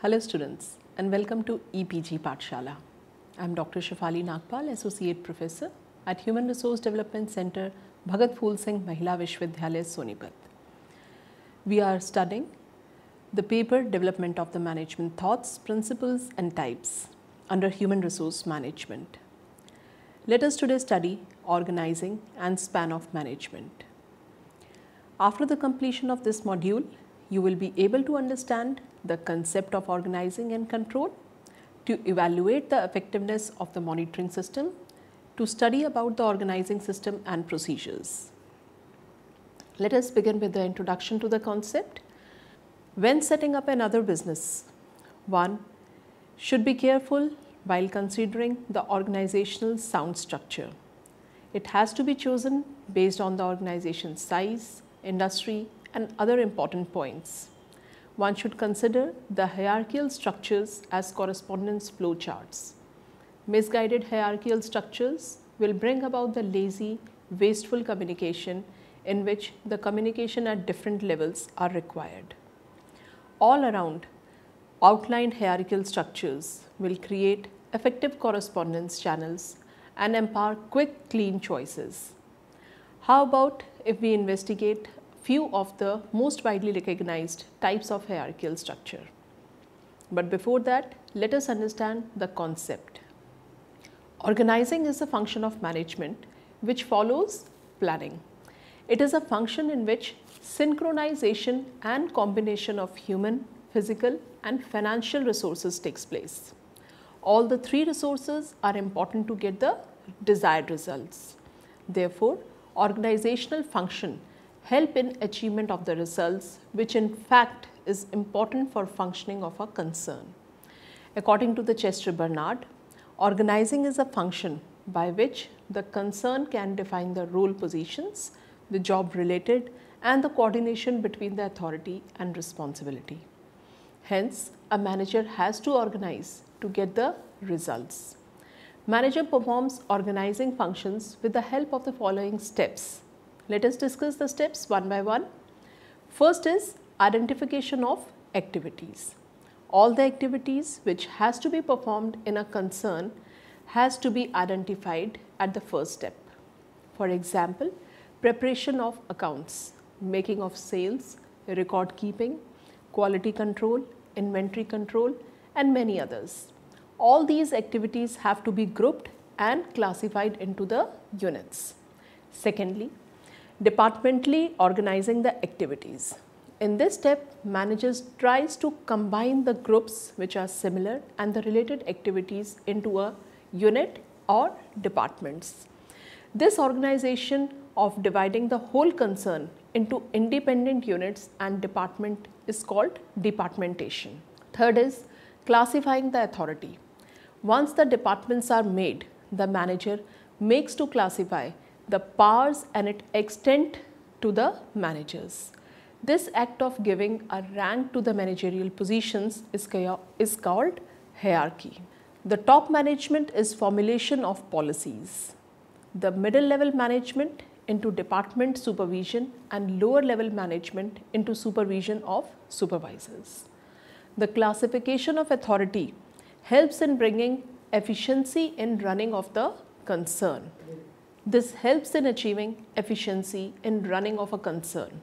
Hello students and welcome to EPG Pathshala. I am Dr. Shafali Nagpal, Associate Professor at Human Resource Development Center, Bhagat Phool Singh Mahila Vishwavidyalaya, Sonipat. We are studying the paper Development of the Management Thoughts, Principles and Types under Human Resource Management. Let us today study Organizing and Span of Management. After the completion of this module, you will be able to understand the concept of organizing and control, to evaluate the effectiveness of the monitoring system, to study about the organizing system and procedures. Let us begin with the introduction to the concept. When setting up another business, one should be careful while considering the organizational sound structure. It has to be chosen based on the organization's size, industry and other important points. One should consider the hierarchical structures as correspondence flow charts. Misguided hierarchical structures will bring about the lazy, wasteful communication in which the communication at different levels are required. All around, outlined hierarchical structures will create effective correspondence channels and empower quick, clean choices. How about if we investigate few of the most widely recognized types of hierarchical structure? But before that, let us understand the concept. Organizing is a function of management which follows planning. It is a function in which synchronization and combination of human, physical and financial resources takes place. All the three resources are important to get the desired results. Therefore, organizational function help in achievement of the results, which in fact is important for functioning of a concern. According to the Chester Bernard, organizing is a function by which the concern can define the role positions, the job related and the coordination between the authority and responsibility. Hence, a manager has to organize to get the results. Manager performs organizing functions with the help of the following steps. Let us discuss the steps one by one. First is identification of activities. All the activities which has to be performed in a concern has to be identified at the first step. For example, preparation of accounts, making of sales, record keeping, quality control, inventory control and many others. All these activities have to be grouped and classified into the units. Secondly, departmentally organizing the activities. In this step, managers tries to combine the groups which are similar and the related activities into a unit or departments. This organization of dividing the whole concern into independent units and department is called departmentation. Third is classifying the authority. Once the departments are made, the manager makes to classify the powers and its extent to the managers. This act of giving a rank to the managerial positions is called hierarchy. The top management is formulation of policies. The middle level management into department supervision and lower level management into supervision of supervisors. The classification of authority helps in bringing efficiency in running of the concern. This helps in achieving efficiency in running of a concern.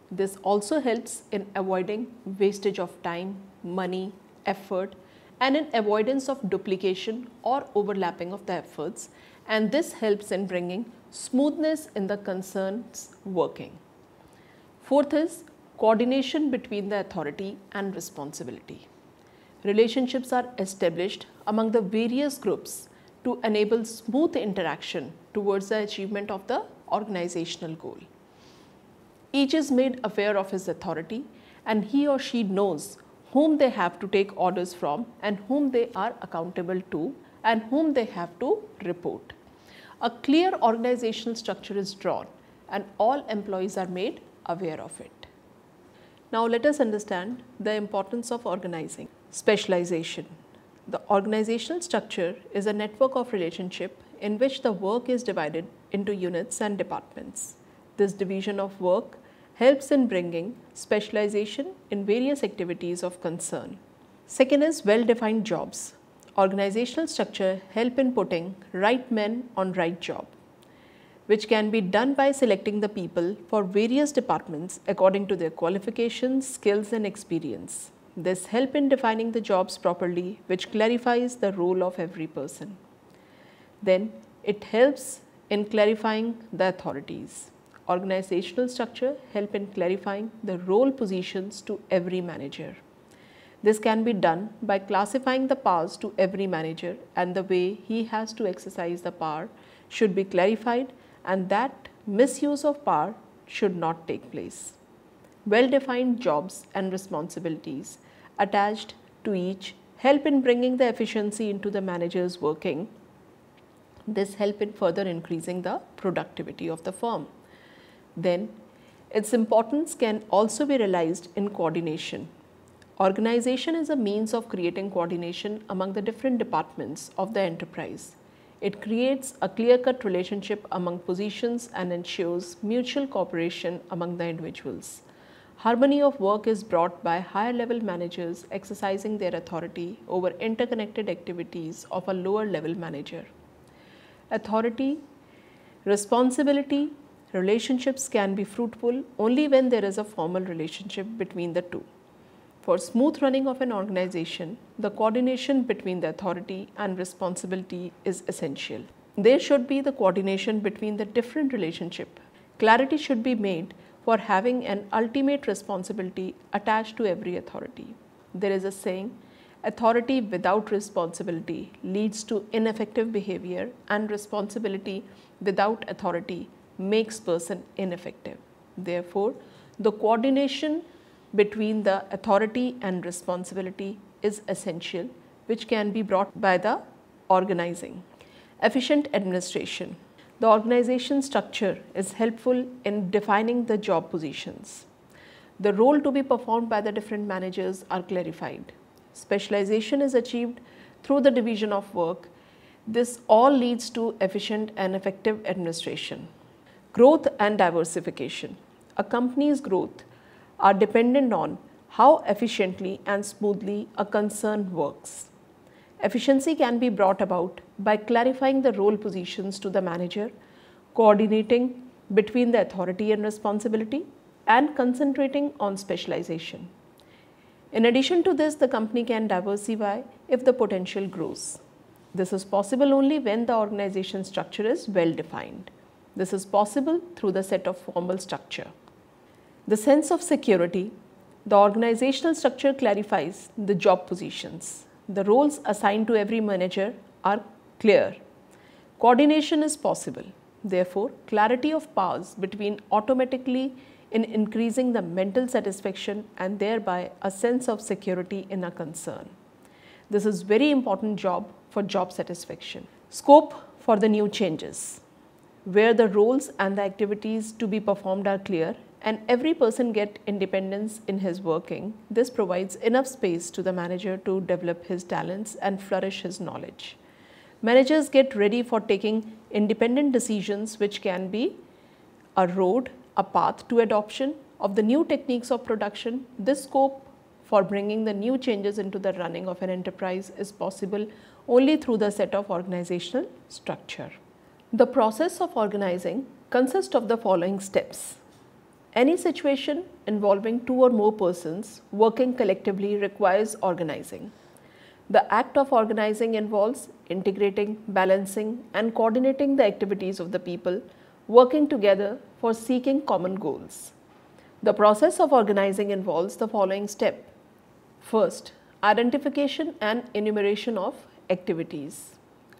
This also helps in avoiding wastage of time, money, effort and in avoidance of duplication or overlapping of the efforts, and this helps in bringing smoothness in the concern's working. Fourth is coordination between the authority and responsibility. Relationships are established among the various groups to enable smooth interaction towards the achievement of the organizational goal. Each is made aware of his authority and he or she knows whom they have to take orders from and whom they are accountable to and whom they have to report. A clear organizational structure is drawn and all employees are made aware of it. Now let us understand the importance of organizing. Specialization. The organizational structure is a network of relationship in which the work is divided into units and departments. This division of work helps in bringing specialization in various activities of concern. Second is well-defined jobs. Organizational structure help in putting right men on right job, which can be done by selecting the people for various departments according to their qualifications, skills and experience. This help in defining the jobs properly, which clarifies the role of every person. Then it helps in clarifying the authorities. Organizational structure help in clarifying the role positions to every manager. This can be done by classifying the powers to every manager, and the way he has to exercise the power should be clarified, and that misuse of power should not take place. Well-defined jobs and responsibilities attached to each help in bringing the efficiency into the manager's working. This help in further increasing the productivity of the firm. Then, its importance can also be realized in coordination. Organization is a means of creating coordination among the different departments of the enterprise. It creates a clear-cut relationship among positions and ensures mutual cooperation among the individuals. Harmony of work is brought by higher-level managers exercising their authority over interconnected activities of a lower-level manager. Authority, responsibility, relationships can be fruitful only when there is a formal relationship between the two. For smooth running of an organization, the coordination between the authority and responsibility is essential. There should be the coordination between the different relationships. Clarity should be made for having an ultimate responsibility attached to every authority. There is a saying, authority without responsibility leads to ineffective behavior, and responsibility without authority makes person ineffective. Therefore, the coordination between the authority and responsibility is essential, which can be brought by the organizing. Efficient administration. The organization structure is helpful in defining the job positions. The role to be performed by the different managers are clarified. Specialization is achieved through the division of work. This all leads to efficient and effective administration. Growth and diversification. A company's growth are dependent on how efficiently and smoothly a concern works. Efficiency can be brought about by clarifying the role positions to the manager, coordinating between the authority and responsibility, and concentrating on specialization. In addition to this, the company can diversify if the potential grows. This is possible only when the organization structure is well defined. This is possible through the set of formal structure. The sense of security. The organizational structure clarifies the job positions. The roles assigned to every manager are clear. Coordination is possible. Therefore, clarity of powers between automatically in increasing the mental satisfaction and thereby a sense of security in a concern. This is very important job for job satisfaction. Scope for the new changes, where the roles and the activities to be performed are clear and every person get independence in his working. This provides enough space to the manager to develop his talents and flourish his knowledge. Managers get ready for taking independent decisions, which can be a road, a path to adoption of the new techniques of production. This scope for bringing the new changes into the running of an enterprise is possible only through the set of organizational structure. The process of organizing consists of the following steps. Any situation involving two or more persons working collectively requires organizing. The act of organizing involves integrating, balancing, and coordinating the activities of the people working together for seeking common goals. The process of organizing involves the following step. First, identification and enumeration of activities.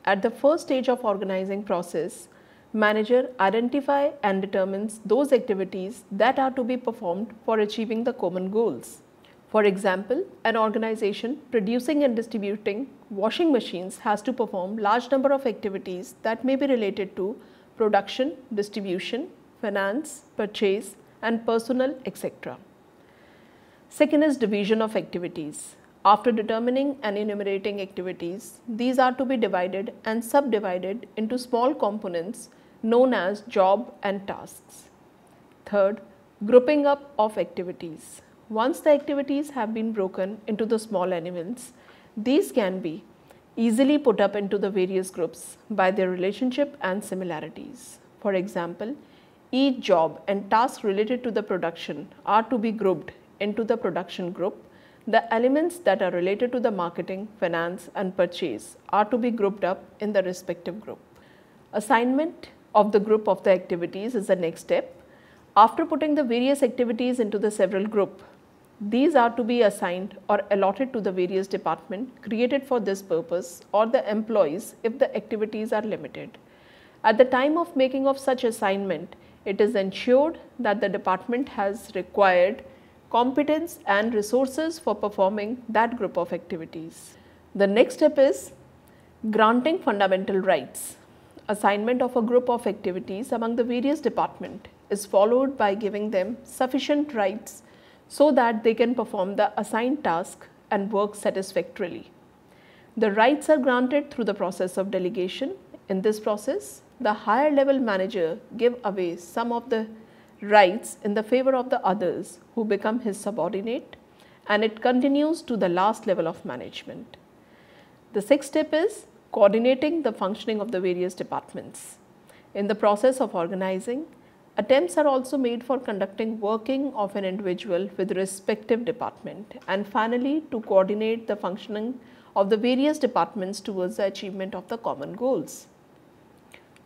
At the first stage of organizing process, manager identify and determines those activities that are to be performed for achieving the common goals. For example, an organization producing and distributing washing machines has to perform large number of activities that may be related to production, distribution, finance, purchase, and personnel, etc. Second is division of activities. After determining and enumerating activities, these are to be divided and subdivided into small components known as job and tasks. Third, grouping up of activities. once the activities have been broken into the small elements, these can be easily put up into the various groups by their relationship and similarities. For example, each job and task related to the production are to be grouped into the production group. The elements that are related to the marketing, finance and purchase are to be grouped up in the respective group. Assignment of the group of the activities is the next step. After putting the various activities into the several group, these are to be assigned or allotted to the various department created for this purpose or the employees if the activities are limited. At the time of making of such assignment, it is ensured that the department has required competence and resources for performing that group of activities. The next step is granting fundamental rights. Assignment of a group of activities among the various departments is followed by giving them sufficient rights so that they can perform the assigned task and work satisfactorily. The rights are granted through the process of delegation. In this process, the higher level manager gives away some of the rights in the favor of the others who become his subordinate, and it continues to the last level of management. The sixth step is coordinating the functioning of the various departments. In the process of organizing, attempts are also made for conducting working of an individual with respective department, and finally to coordinate the functioning of the various departments towards the achievement of the common goals.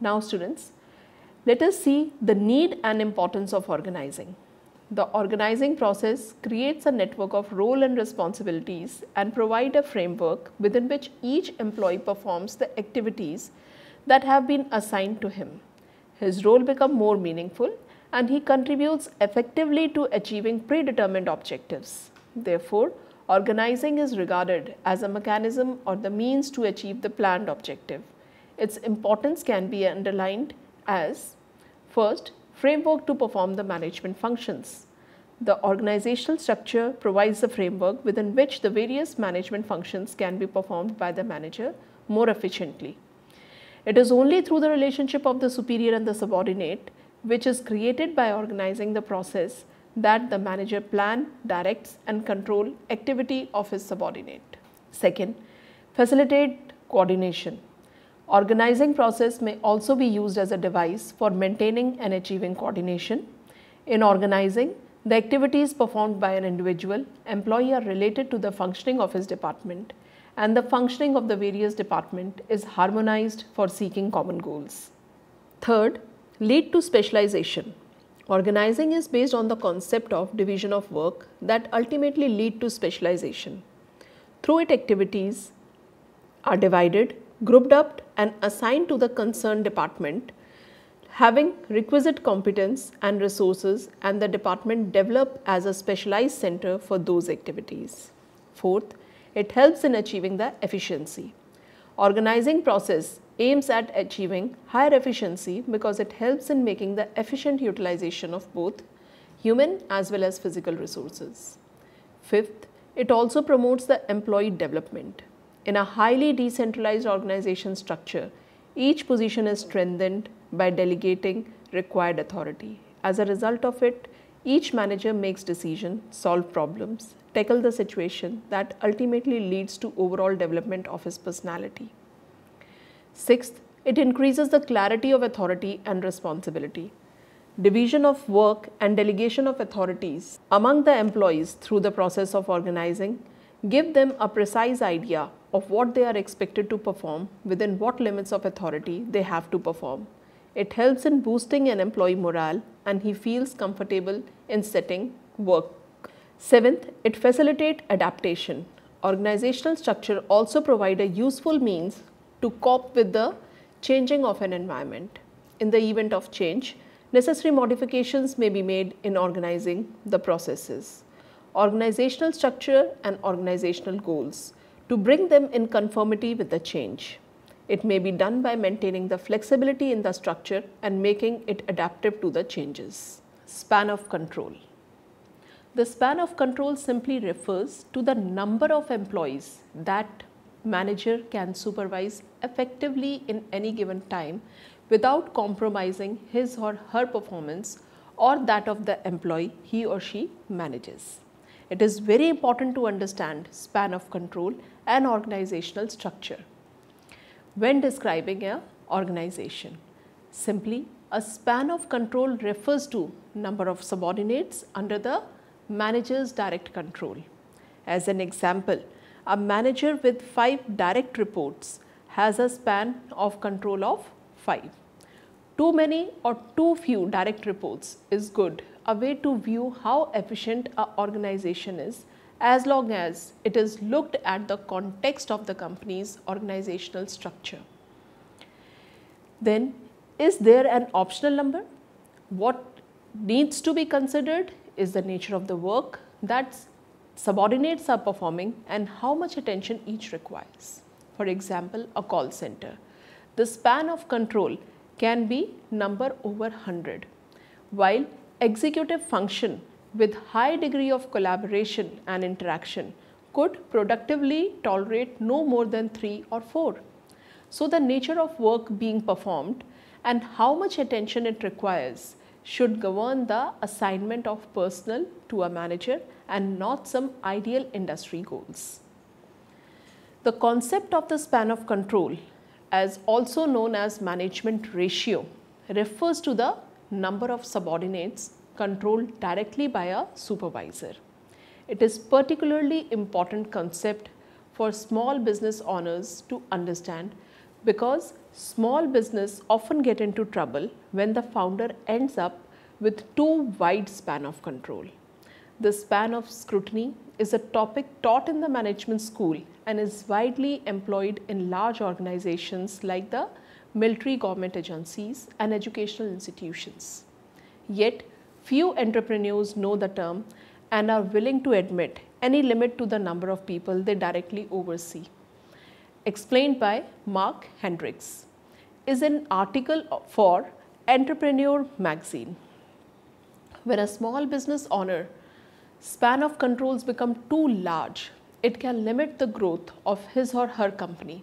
Now students, let us see the need and importance of organizing. The organizing process creates a network of role and responsibilities and provide a framework within which each employee performs the activities that have been assigned to him. His role becomes more meaningful and he contributes effectively to achieving predetermined objectives. Therefore, organizing is regarded as a mechanism or the means to achieve the planned objective. Its importance can be underlined as: first, framework to perform the management functions. The organizational structure provides the framework within which the various management functions can be performed by the manager more efficiently. It is only through the relationship of the superior and the subordinate, which is created by organizing the process, that the manager plan, directs and control activity of his subordinate. Second, facilitate coordination. Organizing process may also be used as a device for maintaining and achieving coordination. In organizing, the activities performed by an individual employee are related to the functioning of his department, and the functioning of the various departments is harmonized for seeking common goals. Third, lead to specialization. Organizing is based on the concept of division of work that ultimately lead to specialization. Through it, activities are divided, grouped up and assigned to the concerned department having requisite competence and resources, and the department develop as a specialized center for those activities. Fourth, it helps in achieving the efficiency. Organizing process aims at achieving higher efficiency because it helps in making the efficient utilization of both human as well as physical resources. Fifth, it also promotes the employee development. In a highly decentralized organization structure, each position is strengthened by delegating required authority. As a result of it, each manager makes decisions, solve problems, tackle the situation that ultimately leads to overall development of his personality. Sixth, it increases the clarity of authority and responsibility. Division of work and delegation of authorities among the employees through the process of organizing give them a precise idea of what they are expected to perform, within what limits of authority they have to perform. It helps in boosting an employee morale and he feels comfortable in setting work. Seventh, it facilitates adaptation. Organizational structure also provide a useful means to cope with the changing of an environment. In the event of change, necessary modifications may be made in organizing the processes, organizational structure and organizational goals to bring them in conformity with the change. It may be done by maintaining the flexibility in the structure and making it adaptive to the changes. Span of control. The span of control simply refers to the number of employees that manager can supervise effectively in any given time without compromising his or her performance or that of the employee he or she manages. it is very important to understand span of control and organizational structure when describing an organization. Simply, a span of control refers to number of subordinates under the manager's direct control. As an example, a manager with 5 direct reports has a span of control of 5. Too many or too few direct reports is good, a way to view how efficient an organization is, as long as it is looked at the context of the company's organizational structure. Then, is there an optional number? What needs to be considered is the nature of the work that subordinates are performing and how much attention each requires. For example, a call center. The span of control can be number over 100, while executive function with high degree of collaboration and interaction could productively tolerate no more than 3 or 4. So, the nature of work being performed and how much attention it requires should govern the assignment of personnel to a manager and not some ideal industry goals. The concept of the span of control, as also known as management ratio, refers to the number of subordinates controlled directly by a supervisor. It is particularly important concept for small business owners to understand because small business often get into trouble when the founder ends up with too wide span of control. The span of scrutiny is a topic taught in the management school and is widely employed in large organizations like the military government agencies and educational institutions. Yet, few entrepreneurs know the term and are willing to admit any limit to the number of people they directly oversee. Explained by Mark Hendricks is an article for Entrepreneur magazine. When a small business owner span of controls become too large, it can limit the growth of his or her company.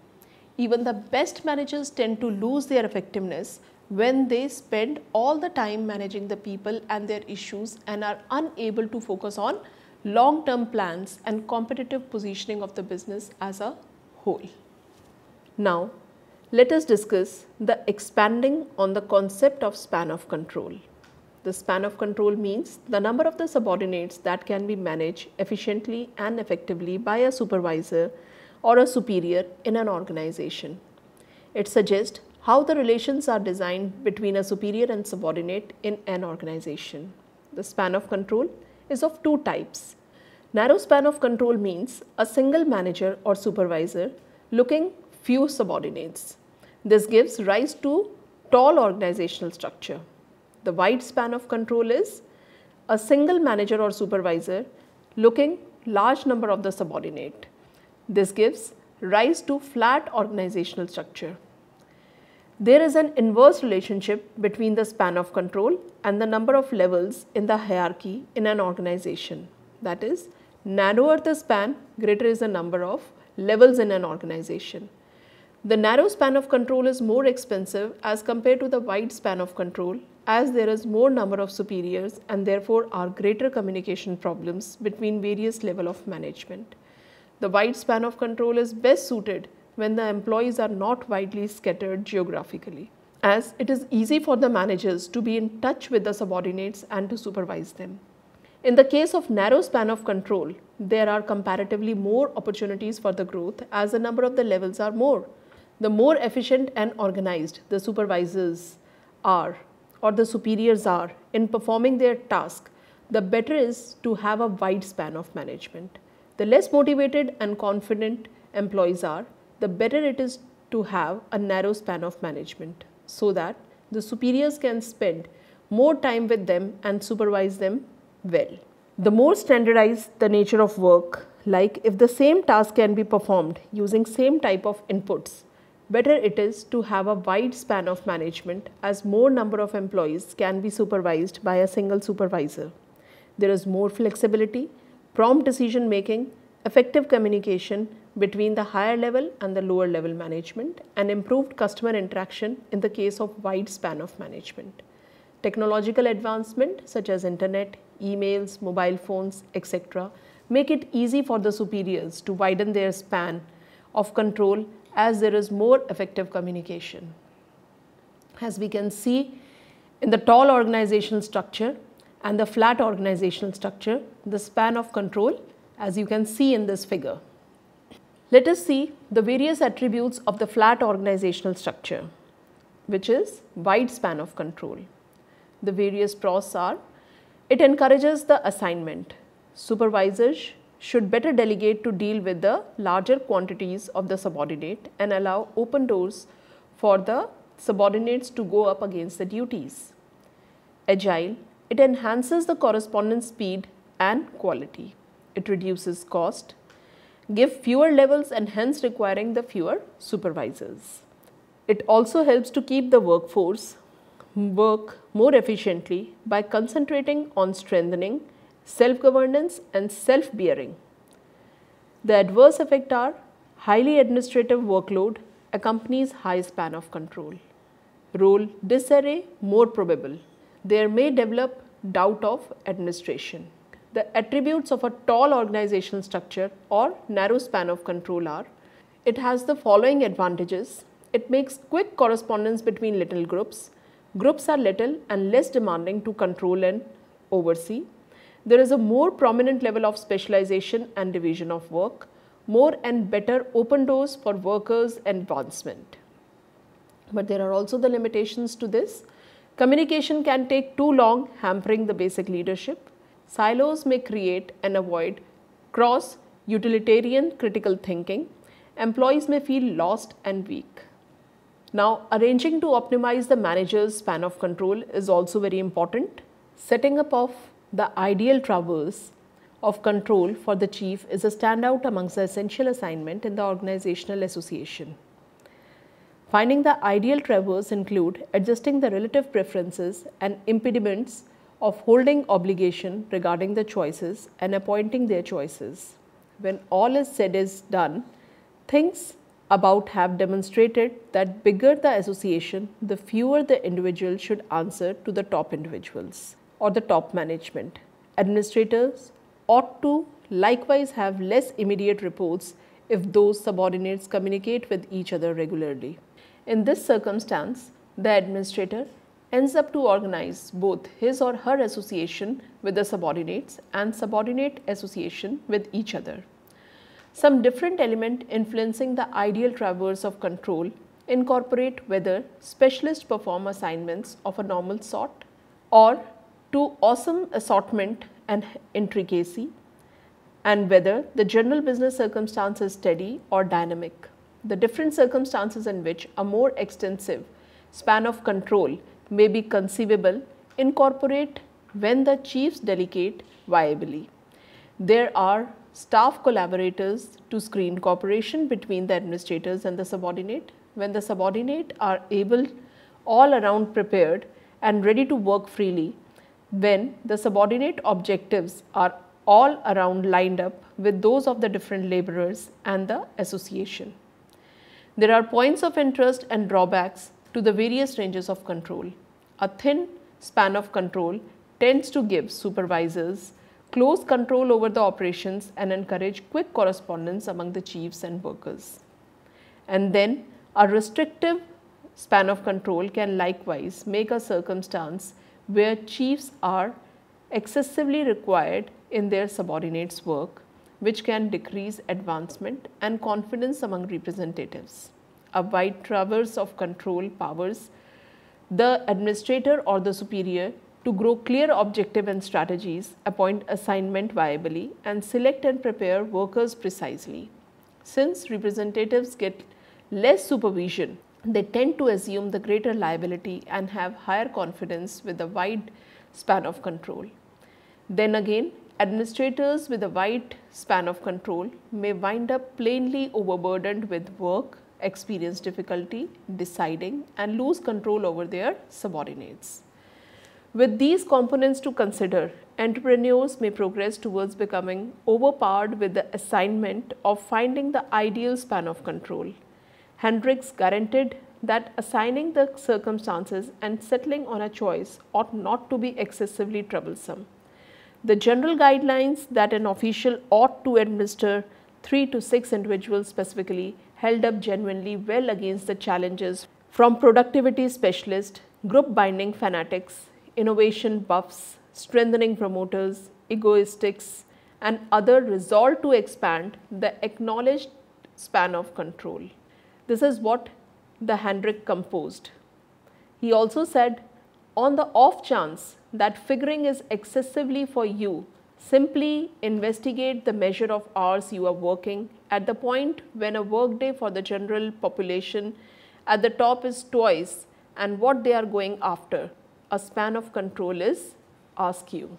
Even the best managers tend to lose their effectiveness when they spend all the time managing the people and their issues and are unable to focus on long-term plans and competitive positioning of the business as a whole. Now, let us discuss the expanding on the concept of span of control. The span of control means the number of the subordinates that can be managed efficiently and effectively by a supervisor or a superior in an organization. It suggests how the relations are designed between a superior and subordinate in an organization. The span of control is of two types. Narrow span of control means a single manager or supervisor looking few subordinates. This gives rise to tall organizational structure. The wide span of control is a single manager or supervisor looking large number of the subordinate. This gives rise to flat organizational structure. There is an inverse relationship between the span of control and the number of levels in the hierarchy in an organization. That is, narrower the span, greater is the number of levels in an organization. The narrow span of control is more expensive as compared to the wide span of control, as there is more number of superiors and therefore are greater communication problems between various levels of management. The wide span of control is best suited when the employees are not widely scattered geographically, as it is easy for the managers to be in touch with the subordinates and to supervise them. In the case of narrow span of control, there are comparatively more opportunities for the growth as the number of the levels are more. The more efficient and organized the supervisors are or the superiors are in performing their task, the better is to have a wide span of management. The less motivated and confident employees are, the better it is to have a narrow span of management so that the superiors can spend more time with them and supervise them well. The more standardized the nature of work, like if the same task can be performed using same type of inputs, better it is to have a wide span of management as more number of employees can be supervised by a single supervisor. There is more flexibility, prompt decision making, effective communication between the higher level and the lower level management, and improved customer interaction in the case of wide span of management. Technological advancement such as internet, emails, mobile phones, etc. make it easy for the superiors to widen their span of control as there is more effective communication. As we can see in the tall organizational structure and the flat organizational structure, the span of control, as you can see in this figure. Let us see the various attributes of the flat organizational structure, which is wide span of control. The various pros are: it encourages the assignment. Supervisors should better delegate to deal with the larger quantities of the subordinate and allow open doors for the subordinates to go up against the duties. Agile, it enhances the correspondence speed and quality. It reduces cost, give fewer levels and hence requiring the fewer supervisors. It also helps to keep the workforce work more efficiently by concentrating on strengthening self-governance and self-bearing. The adverse effects are: highly administrative workload accompanies high span of control. Role disarray more probable. There may develop doubt of administration. The attributes of a tall organizational structure or narrow span of control are: it has the following advantages. It makes quick correspondence between little groups. Groups are little and less demanding to control and oversee. There is a more prominent level of specialization and division of work, more and better open doors for workers' advancement. But there are also the limitations to this. Communication can take too long, hampering the basic leadership. Silos may create and avoid cross-utilitarian critical thinking. Employees may feel lost and weak. Now, arranging to optimize the manager's span of control is also very important. Setting up of the ideal traverse of control for the chief is a standout amongst the essential assignment in the organizational association. Finding the ideal traverse include adjusting the relative preferences and impediments of holding obligation regarding the choices and appointing their choices. When all is said is done, things about have demonstrated that bigger the association, the fewer the individual should answer to the top individuals or the top management. Administrators ought to likewise have less immediate reports if those subordinates communicate with each other regularly. In this circumstance, the administrator ends up to organize both his or her association with the subordinates and subordinate association with each other. Some different element influencing the ideal traverse of control incorporate whether specialists perform assignments of a normal sort or to awesome assortment and intricacy, and whether the general business circumstance is steady or dynamic. The different circumstances in which a more extensive span of control may be conceivable incorporate when the chiefs delegate viably. There are staff collaborators to screen cooperation between the administrators and the subordinate. When the subordinate are able, all around prepared and ready to work freely, when the subordinate objectives are all around lined up with those of the different laborers and the association. There are points of interest and drawbacks to the various ranges of control. A thin span of control tends to give supervisors close control over the operations and encourage quick correspondence among the chiefs and workers. And then a restrictive span of control can likewise make a circumstance where chiefs are excessively required in their subordinates' work, which can decrease advancement and confidence among representatives. A wide traverse of control powers the administrator or the superior to grow clear objective and strategies, appoint assignment viably, and select and prepare workers precisely. Since representatives get less supervision, they tend to assume the greater liability and have higher confidence with a wide span of control. Then again, administrators with a wide span of control may wind up plainly overburdened with work, experience difficulty deciding, and lose control over their subordinates. With these components to consider, entrepreneurs may progress towards becoming overpowered with the assignment of finding the ideal span of control. Hendricks guaranteed that assigning the circumstances and settling on a choice ought not to be excessively troublesome. The general guidelines that an official ought to administer 3 to 6 individuals specifically held up genuinely well against the challenges from productivity specialists, group binding fanatics, innovation buffs, strengthening promoters, egoistics, and other resolved to expand the acknowledged span of control. This is what the Hendrick composed. He also said, on the off chance that figuring is excessively for you, simply investigate the measure of hours you are working at the point when a workday for the general population at the top is twice and what they are going after. A span of control is ask you.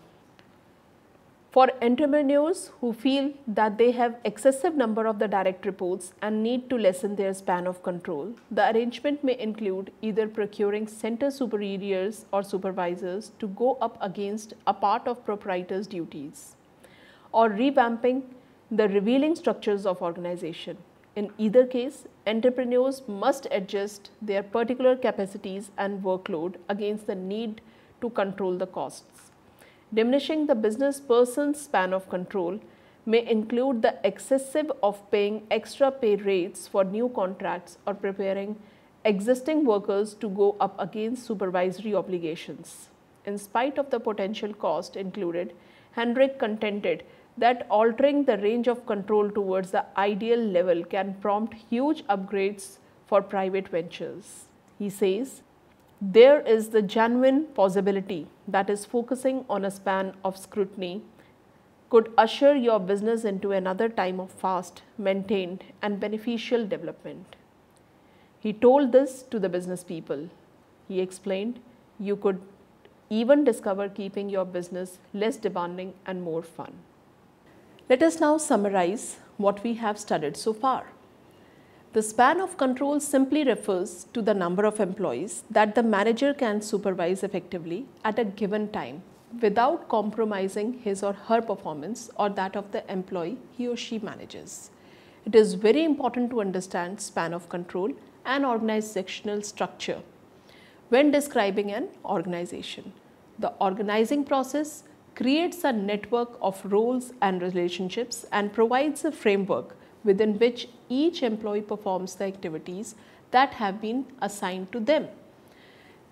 For entrepreneurs who feel that they have excessive number of the direct reports and need to lessen their span of control, the arrangement may include either procuring center superiors or supervisors to go up against a part of proprietors' duties, or revamping the revealing structures of organization. In either case, entrepreneurs must adjust their particular capacities and workload against the need to control the costs. Diminishing the business person's span of control may include the excessive of paying extra pay rates for new contracts or preparing existing workers to go up against supervisory obligations. In spite of the potential cost included, Hendrick contended that altering the range of control towards the ideal level can prompt huge upgrades for private ventures. He says, there is the genuine possibility that is focusing on a span of scrutiny could usher your business into another time of fast, maintained and beneficial development. He told this to the business people. He explained, you could even discover keeping your business less demanding and more fun. Let us now summarize what we have studied so far. The span of control simply refers to the number of employees that the manager can supervise effectively at a given time without compromising his or her performance or that of the employee he or she manages. It is very important to understand span of control and organizational structure when describing an organization. The organizing process creates a network of roles and relationships and provides a framework within which each employee performs the activities that have been assigned to them.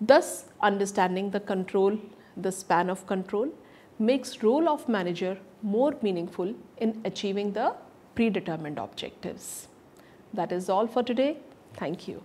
Thus, understanding the span of control makes role of manager more meaningful in achieving the predetermined objectives. That is all for today. Thank you.